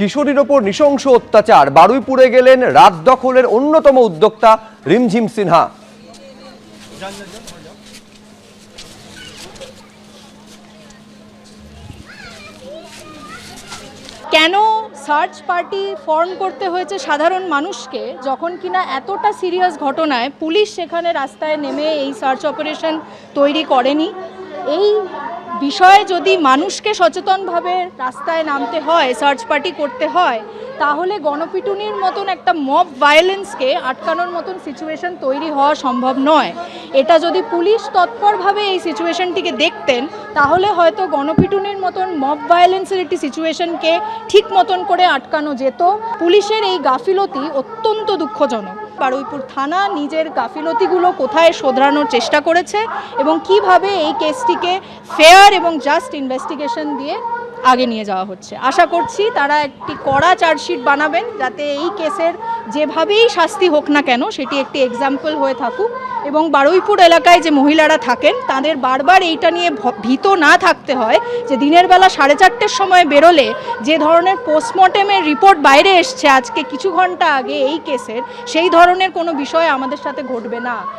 কিশোরীর ওপর নৃশংস অত্যাচার, বারুইপুরে গেলেন রাত দখলের অন্যতম উদ্যোক্তা রিমঝিম সিনহা। কেন সার্চ পার্টি ফর্ম করতে হয়েছে সাধারণ মানুষকে, যখন কিনা এতটা সিরিয়াস ঘটনায় পুলিশ সেখানে রাস্তায় নেমে এই সার্চ অপারেশন তৈরি করেনি? এই বিষয়ে যদি মানুষকে সচেতনভাবে রাস্তায় নামতে হয়, সার্চ পার্টি করতে হয়, তাহলে গণপিটুনির মতন একটা মব ভায়োলেন্সকে আটকানোর মতন সিচুয়েশন তৈরি হওয়া সম্ভব নয়। এটা যদি পুলিশ তৎপরভাবে এই সিচুয়েশনটিকে দেখতেন, তাহলে হয়তো গণপিটুনির মতন মব ভায়োলেন্সের একটি সিচুয়েশনকে ঠিক মতন করে আটকানো যেত। পুলিশের এই গাফিলতি অত্যন্ত দুঃখজনক। বারুইপুর থানা নিজের গাফিলতিগুলো কোথায় শোধরানোর চেষ্টা করেছে এবং কিভাবে এই কেসটিকে ফেয়ার এবং জাস্ট ইনভেস্টিগেশন দিয়ে আগে নিয়ে যাওয়া হচ্ছে। আশা করছি তারা একটি কড়া চার্জশিট বানাবেন, যাতে এই কেসের যেভাবেই শাস্তি হোক না কেন সেটি একটি এক্সাম্পল হয়ে থাকুক এবং বারুইপুর এলাকায় যে মহিলারা থাকেন তাদের বারবার এইটা নিয়ে ভীত না থাকতে হয় যে দিনের বেলা 4:30-র সময় বেরোলে যে ধরনের পোস্টমর্টেমের রিপোর্ট বাইরে এসছে আজকে কিছু ঘন্টা আগে এই কেসের, সেই ধরনের কোনো বিষয় আমাদের সাথে ঘটবে না।